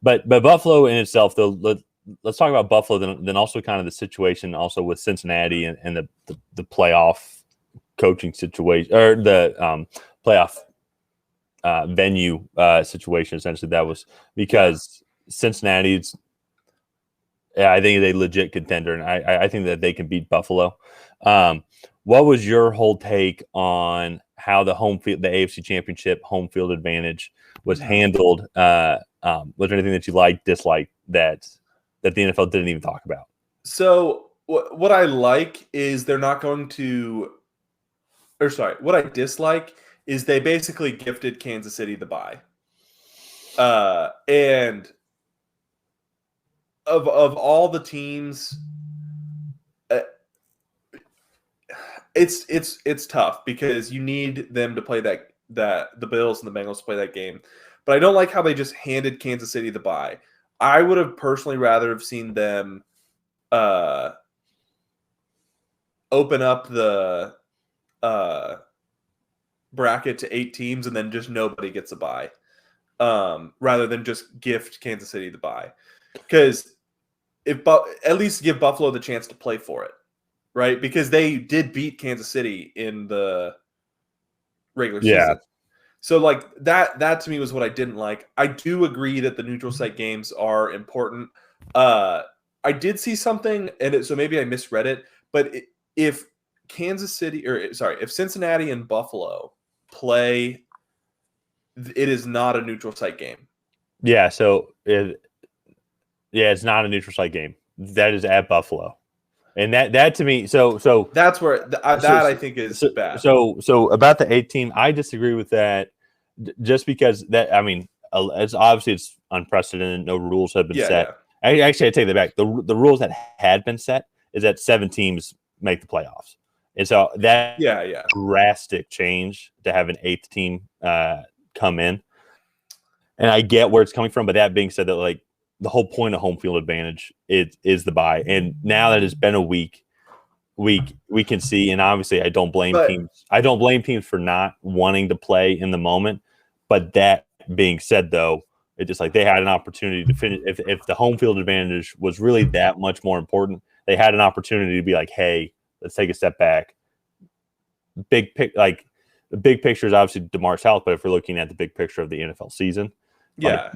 But Buffalo in itself, though, let's talk about Buffalo. Then also kind of the situation also with Cincinnati and the playoff coaching situation or the playoff venue situation. Essentially, that was because Cincinnati's. Yeah, I think it's a legit contender, and I think that they can beat Buffalo. What was your whole take on how the AFC Championship home field advantage was handled? Was there anything that you liked, disliked that the NFL didn't even talk about? So what I like is they're not going to, or sorry, what I dislike is they basically gifted Kansas City the bye. And of all the teams, it's tough because you need them to play that the Bills and the Bengals to play that game. But I don't like how they just handed Kansas City the bye. I would have personally rather have seen them open up the bracket to 8 teams and then just nobody gets a bye, rather than just gift Kansas City the bye. Because at least give Buffalo the chance to play for it, right? Because they did beat Kansas City in the regular season. So like that to me was what I didn't like. I do agree that the neutral site games are important. I did see something, so maybe I misread it, but if Cincinnati and Buffalo play, it is not a neutral site game. Yeah, so it's not a neutral site game. That is at Buffalo. And that to me, so that's where I think is bad. So about the 8 team, I disagree with that, just because it's unprecedented. No rules have been set. Yeah. I take that back. The rules that had been set is that 7 teams make the playoffs, and so that drastic change to have an 8th team come in. And I get where it's coming from, but that being said, that like the whole point of home field advantage is the bye. And now that it's been a week, we can see, and obviously I don't blame teams. I don't blame teams for not wanting to play in the moment. But that being said, though, it's just like they had an opportunity to finish. If the home field advantage was really that much more important, they had an opportunity to be like, hey, let's take a step back. The big picture is obviously Damar's health, but if we're looking at the big picture of the NFL season, got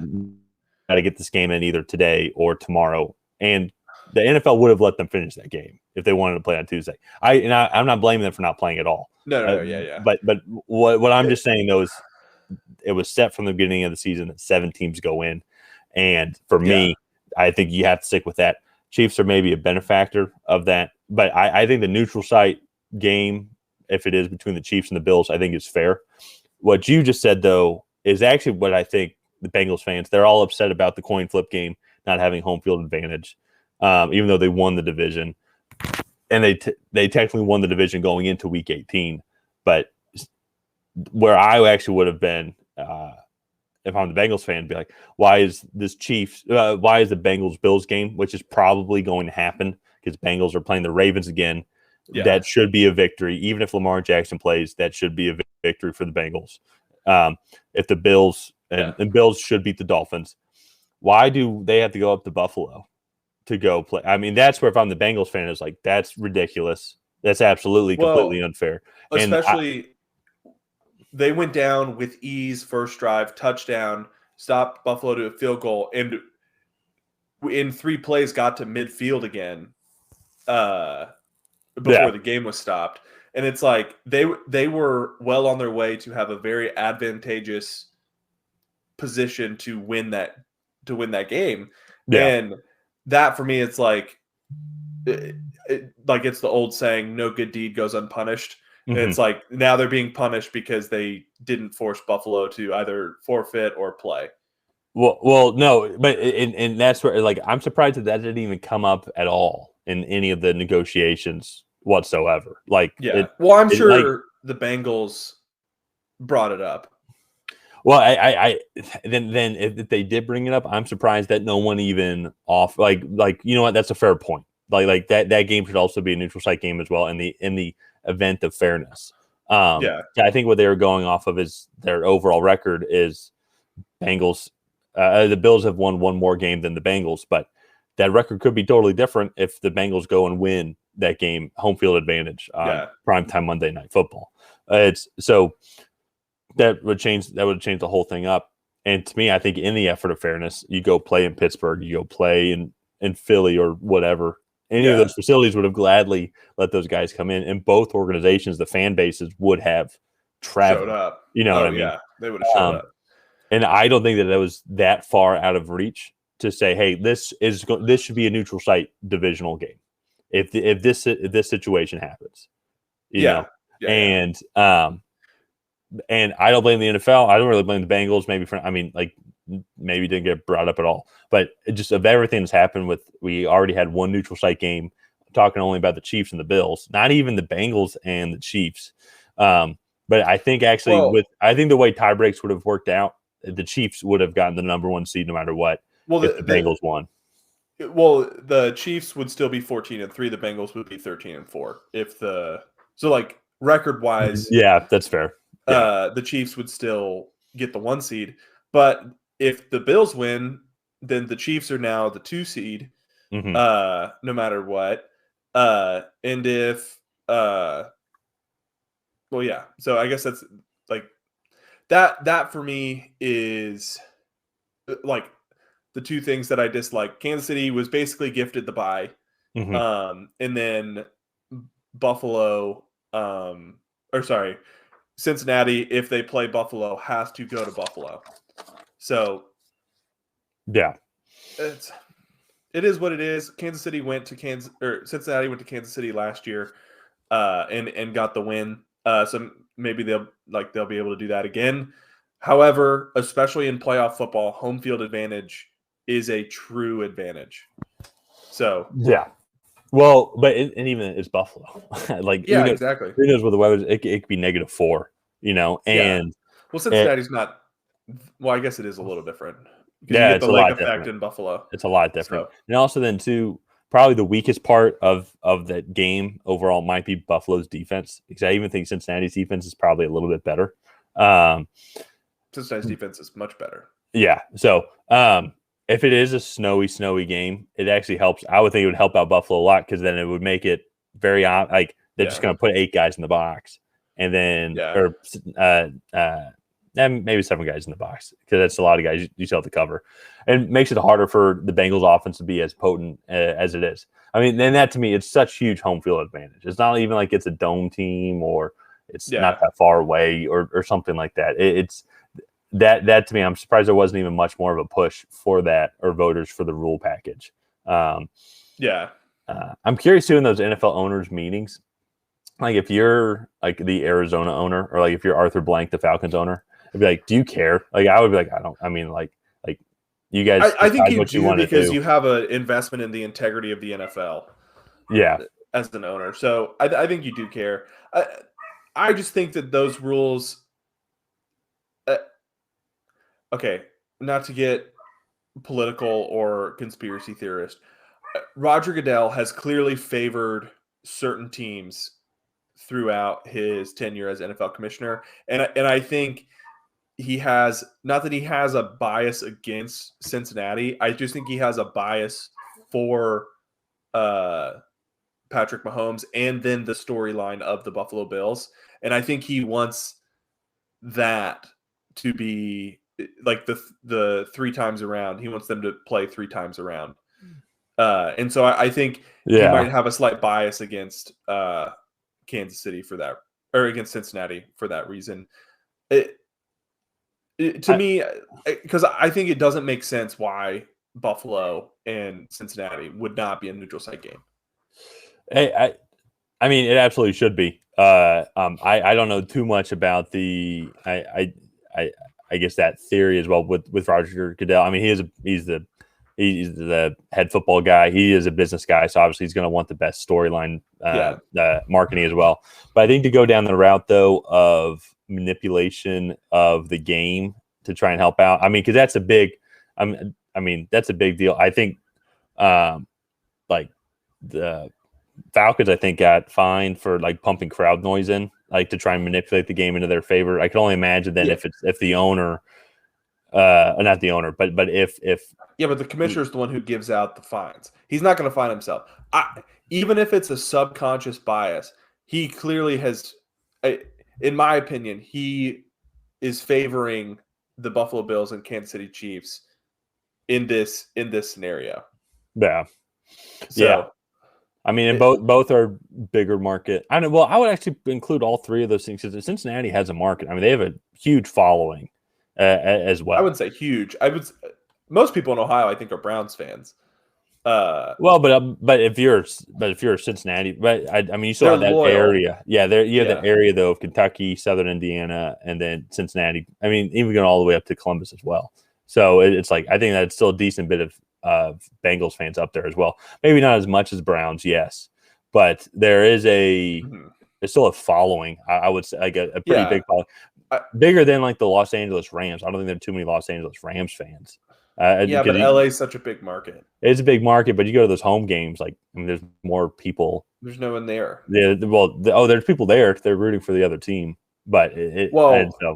to get this game in either today or tomorrow. And the NFL would have let them finish that game if they wanted to play on Tuesday. I'm not blaming them for not playing at all. No. But what I'm just saying though is it was set from the beginning of the season that 7 teams go in, and for me, I think you have to stick with that. Chiefs are maybe a benefactor of that, but I think the neutral site game, if it is between the Chiefs and the Bills, I think is fair. What you just said though is actually what I think the Bengals fans, they're all upset about the coin flip game not having home field advantage, even though they won the division, and they technically won the division going into Week 18. But where I actually would have been, if I'm the Bengals fan, be like, why is the Bengals Bills game, which is probably going to happen because Bengals are playing the Ravens again. Yeah. That should be a victory, even if Lamar Jackson plays. That should be a victory for the Bengals. If the Bills and Bills should beat the Dolphins, why do they have to go up to Buffalo to go play? I mean, that's where if I'm the Bengals fan, it's like that's ridiculous. That's absolutely completely unfair. Especially they went down with ease, first drive, touchdown, stopped Buffalo to a field goal, and in 3 plays got to midfield again before the game was stopped. And it's like they were well on their way to have a very advantageous position to win that game. Yeah. And that for me, it's like it's the old saying, no good deed goes unpunished. And it's like now they're being punished because they didn't force Buffalo to either forfeit or play. Well, no, but and that's where like I'm surprised that didn't even come up at all in any of the negotiations whatsoever. Like, I'm sure the Bengals brought it up. Well, I then if they did bring it up, I'm surprised that no one even off like you know what, that's a fair point. Like that game should also be a neutral site game as well in the event of fairness. I think what they were going off of is their overall record is Bengals The Bills have won one more game than the Bengals, but that record could be totally different if the Bengals go and win that game, home field advantage on primetime Monday Night Football. That would change the whole thing up. And to me, I think in the effort of fairness, you go play in Pittsburgh, you go play in Philly or whatever. Any of those facilities would have gladly let those guys come in. And both organizations, the fan bases would have traveled. Showed up. You know what I mean? Yeah, they would have showed up. And I don't think that was that far out of reach to say, hey, this should be a neutral site divisional game if this situation happens. You know? And I don't blame the NFL. I don't really blame the Bengals. Maybe didn't get brought up at all. But just of everything that's happened we already had one neutral site game. I'm talking only about the Chiefs and the Bills, not even the Bengals and the Chiefs. But I think actually I think the way tie breaks would have worked out, the Chiefs would have gotten the number one seed no matter what. Well, if the Bengals won. Well, the Chiefs would still be 14-3. The Bengals would be 13-4. Record wise, yeah, that's fair. The Chiefs would still get the 1 seed, but if the Bills win, then the Chiefs are now the 2 seed, no matter what. And if so I guess that's like that for me is like the two things that I dislike. Kansas City was basically gifted the bye, and then Cincinnati, if they play Buffalo, has to go to Buffalo. So, yeah, it is what it is. Kansas City went to Cincinnati went to Kansas City last year, and got the win. So maybe they'll be able to do that again. However, especially in playoff football, home field advantage is a true advantage. So yeah. Well, but even it's Buffalo. Exactly. Who knows what the weather is? It could be -4, and well, Cincinnati's not. Well, I guess it is a little different. Yeah, it's the lake effect in Buffalo. It's a lot different, and also then too, probably the weakest part of that game overall might be Buffalo's defense, because I even think Cincinnati's defense is probably a little bit better. Cincinnati's defense is much better. Yeah, so if it is a snowy game, it actually helps. I would think it would help out Buffalo a lot, because then it would make it very they're just going to put 8 guys in the box, and then maybe 7 guys in the box, because that's a lot of guys you still have to cover, and makes it harder for the Bengals offense to be as potent as it is. I mean, then that to me, it's such huge home field advantage. It's not even like it's a dome team or it's not that far away or something like that. It's that to me, I'm surprised there wasn't even much more of a push for that or voters for the rule package. I'm curious too in those NFL owners meetings, like if you're like the Arizona owner or like if you're Arthur Blank, the Falcons owner, I'd be like, do you care? Like I would be like, you guys. I think you do, because you have an investment in the integrity of the NFL. Yeah, as an owner, so I think you do care. I just think that those rules. Okay, not to get political or conspiracy theorist, Roger Goodell has clearly favored certain teams throughout his tenure as NFL commissioner, and I think he has, not that he has a bias against Cincinnati, I just think he has a bias for Patrick Mahomes and then the storyline of the Buffalo Bills, and I think he wants that to be like the 3 times around. He wants them to play 3 times around, and so I think he might have a slight bias against Kansas City for that, or against Cincinnati for that reason. To me, because I think it doesn't make sense why Buffalo and Cincinnati would not be a neutral site game. I mean, it absolutely should be. I don't know too much about the I guess that theory as well with Roger Goodell. I mean, he's the head football guy. He is a business guy, so obviously he's going to want the best storyline marketing as well. But I think to go down the route though of manipulation of the game to try and help out, I mean, because that's a big, that's a big deal. I think, like the Falcons, I think got fined for like pumping crowd noise in, like to try and manipulate the game into their favor. I can only imagine then if the owner not the owner, but if Yeah, but the commissioner is the one who gives out the fines. He's not going to fine himself. Even if it's a subconscious bias, he clearly has, in my opinion, he is favoring the Buffalo Bills and Kansas City Chiefs in this scenario. yeah. So, yeah. I mean, and both are bigger market. I know. Well, I would actually include all three of those things because Cincinnati has a market. I mean, they have a huge following as well. I wouldn't say huge. Most people in Ohio, I think, are Browns fans. Well, but if you're Cincinnati, but I mean, you still have that loyal. area. Yeah, you have the area though of Kentucky, Southern Indiana, and then Cincinnati. I mean, even going all the way up to Columbus as well. So it's like I think that's still a decent bit of Bengals fans up there as well. Maybe not as much as Browns, yes, but there is there's still a following. I would say like a pretty big following, bigger than like the Los Angeles Rams. I don't think there are too many Los Angeles Rams fans. But LA is such a big market. It's a big market, but you go to those home games, like I mean, there's more people. There's no one there. Yeah, well, there's people there. They're rooting for the other team, but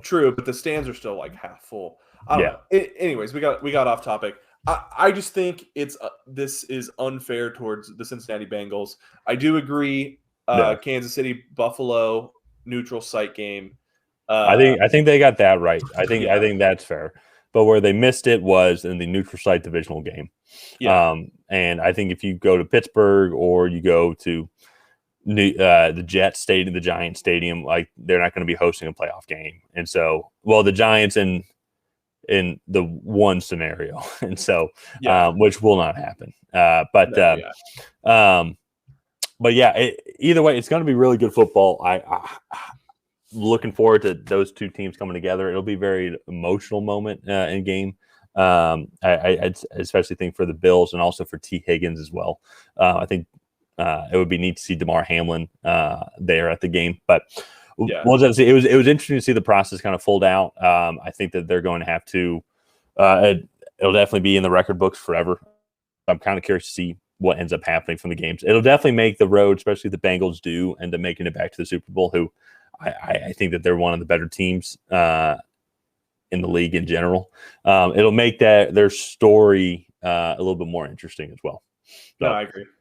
true, but the stands are still like half full. I don't know. Anyways, we got off topic. I just think this is unfair towards the Cincinnati Bengals. I do agree. Kansas City Buffalo neutral site game. I think they got that right. I think that's fair. But where they missed it was in the neutral site divisional game. Yeah. And I think if you go to Pittsburgh or you go to the Jets Stadium, the Giants Stadium, like they're not going to be hosting a playoff game. And so, well, the Giants in the one scenario, and so which will not happen. But either way, it's going to be really good football. I looking forward to those two teams coming together. It'll be a very emotional moment in game. I especially think for the Bills and also for T. Higgins as well. I think it would be neat to see Damar Hamlin there at the game. But we'll just see. It was interesting to see the process kind of fold out. I think that they're going to have to. It'll definitely be in the record books forever. I'm kind of curious to see what ends up happening from the games. It'll definitely make the road, especially the Bengals do, and to making it back to the Super Bowl. Who I think that they're one of the better teams in the league in general. It'll make their story a little bit more interesting as well. So, no, I agree.